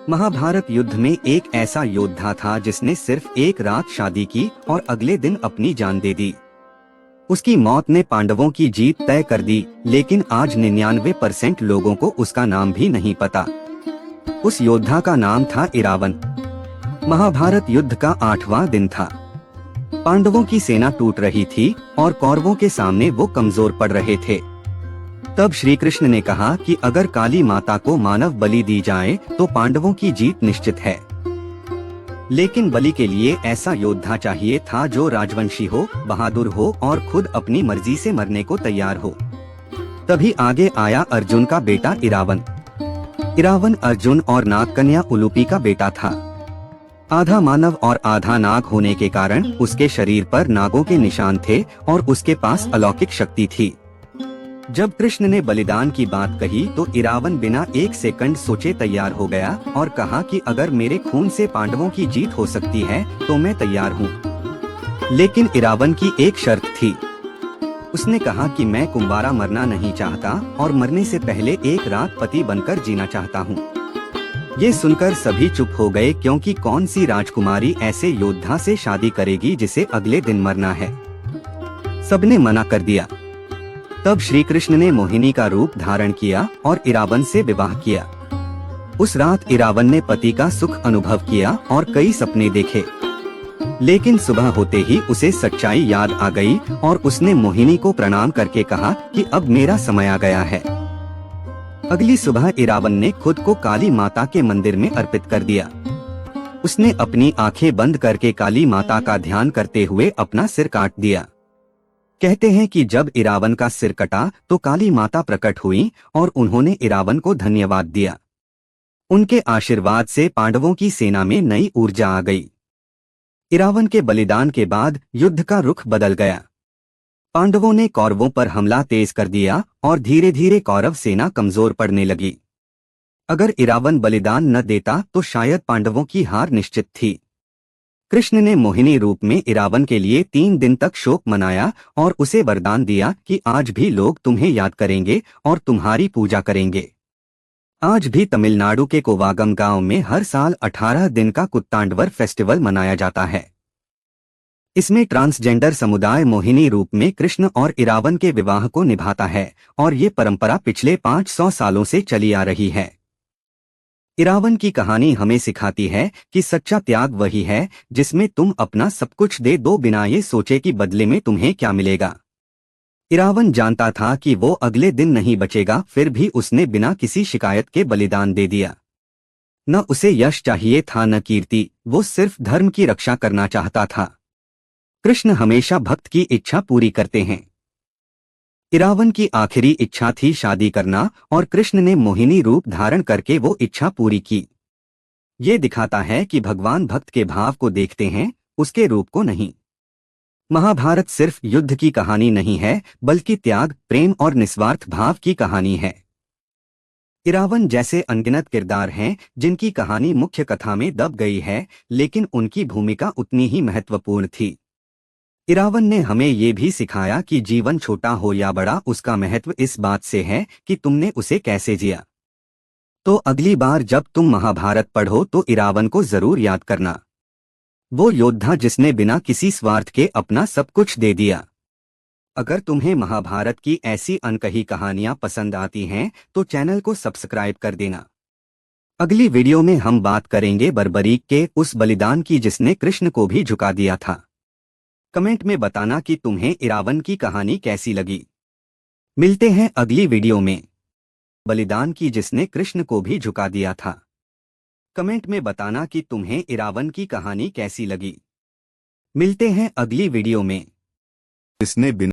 महाभारत युद्ध में एक ऐसा योद्धा था जिसने सिर्फ एक रात शादी की और अगले दिन अपनी जान दे दी। उसकी मौत ने पांडवों की जीत तय कर दी, लेकिन आज 99% लोगों को उसका नाम भी नहीं पता। उस योद्धा का नाम था इरावन। महाभारत युद्ध का 8वां दिन था। पांडवों की सेना टूट रही थी और कौरवों के सामने वो कमजोर पड़ रहे थे। तब श्री कृष्ण ने कहा कि अगर काली माता को मानव बलि दी जाए तो पांडवों की जीत निश्चित है। लेकिन बलि के लिए ऐसा योद्धा चाहिए था जो राजवंशी हो, बहादुर हो और खुद अपनी मर्जी से मरने को तैयार हो। तभी आगे आया अर्जुन का बेटा इरावन। इरावन अर्जुन और नाग कन्या उलूपी का बेटा था। आधा मानव और आधा नाग होने के कारण उसके शरीर पर नागों के निशान थे और उसके पास अलौकिक शक्ति थी। जब कृष्ण ने बलिदान की बात कही तो इरावन बिना एक सेकंड सोचे तैयार हो गया और कहा कि अगर मेरे खून से पांडवों की जीत हो सकती है तो मैं तैयार हूँ। लेकिन इरावन की एक शर्त थी। उसने कहा कि मैं कुंवारा मरना नहीं चाहता और मरने से पहले एक रात पति बनकर जीना चाहता हूँ। ये सुनकर सभी चुप हो गए, क्योंकि कौन सी राजकुमारी ऐसे योद्धा से शादी करेगी जिसे अगले दिन मरना है। सबने मना कर दिया। तब श्री कृष्ण ने मोहिनी का रूप धारण किया और इरावन से विवाह किया। उस रात इरावन ने पति का सुख अनुभव किया और कई सपने देखे। लेकिन सुबह होते ही उसे सच्चाई याद आ गई और उसने मोहिनी को प्रणाम करके कहा कि अब मेरा समय आ गया है। अगली सुबह इरावन ने खुद को काली माता के मंदिर में अर्पित कर दिया। उसने अपनी आंखें बंद करके काली माता का ध्यान करते हुए अपना सिर काट दिया। कहते हैं कि जब इरावन का सिर कटा तो काली माता प्रकट हुई और उन्होंने इरावन को धन्यवाद दिया। उनके आशीर्वाद से पांडवों की सेना में नई ऊर्जा आ गई। इरावन के बलिदान के बाद युद्ध का रुख बदल गया। पांडवों ने कौरवों पर हमला तेज कर दिया और धीरे धीरे कौरव सेना कमजोर पड़ने लगी। अगर इरावन बलिदान न देता तो शायद पांडवों की हार निश्चित थी। कृष्ण ने मोहिनी रूप में इरावन के लिए 3 दिन तक शोक मनाया और उसे वरदान दिया कि आज भी लोग तुम्हें याद करेंगे और तुम्हारी पूजा करेंगे। आज भी तमिलनाडु के कोवागम गांव में हर साल 18 दिन का कुत्तांडवर फेस्टिवल मनाया जाता है। इसमें ट्रांसजेंडर समुदाय मोहिनी रूप में कृष्ण और इरावन के विवाह को निभाता है और ये परंपरा पिछले 500 सालों से चली आ रही है। इरावन की कहानी हमें सिखाती है कि सच्चा त्याग वही है जिसमें तुम अपना सब कुछ दे दो बिना ये सोचे कि बदले में तुम्हें क्या मिलेगा। इरावन जानता था कि वो अगले दिन नहीं बचेगा, फिर भी उसने बिना किसी शिकायत के बलिदान दे दिया। न उसे यश चाहिए था न कीर्ति, वो सिर्फ धर्म की रक्षा करना चाहता था। कृष्ण हमेशा भक्त की इच्छा पूरी करते हैं। इरावन की आखिरी इच्छा थी शादी करना और कृष्ण ने मोहिनी रूप धारण करके वो इच्छा पूरी की। ये दिखाता है कि भगवान भक्त के भाव को देखते हैं, उसके रूप को नहीं। महाभारत सिर्फ युद्ध की कहानी नहीं है, बल्कि त्याग, प्रेम और निस्वार्थ भाव की कहानी है। इरावन जैसे अनगिनत किरदार हैं जिनकी कहानी मुख्य कथा में दब गई है, लेकिन उनकी भूमिका उतनी ही महत्वपूर्ण थी। इरावन ने हमें ये भी सिखाया कि जीवन छोटा हो या बड़ा, उसका महत्व इस बात से है कि तुमने उसे कैसे जिया। तो अगली बार जब तुम महाभारत पढ़ो तो इरावन को जरूर याद करना, वो योद्धा जिसने बिना किसी स्वार्थ के अपना सब कुछ दे दिया। अगर तुम्हें महाभारत की ऐसी अनकही कहानियां पसंद आती हैं तो चैनल को सब्सक्राइब कर देना। अगली वीडियो में हम बात करेंगे बर्बरीक के उस बलिदान की जिसने कृष्ण को भी झुका दिया था। कमेंट में बताना कि तुम्हें इरावन की कहानी कैसी लगी। मिलते हैं अगली वीडियो में। बलिदान की जिसने कृष्ण को भी झुका दिया था। कमेंट में बताना कि तुम्हें इरावन की कहानी कैसी लगी। मिलते हैं अगली वीडियो में। इसने बिना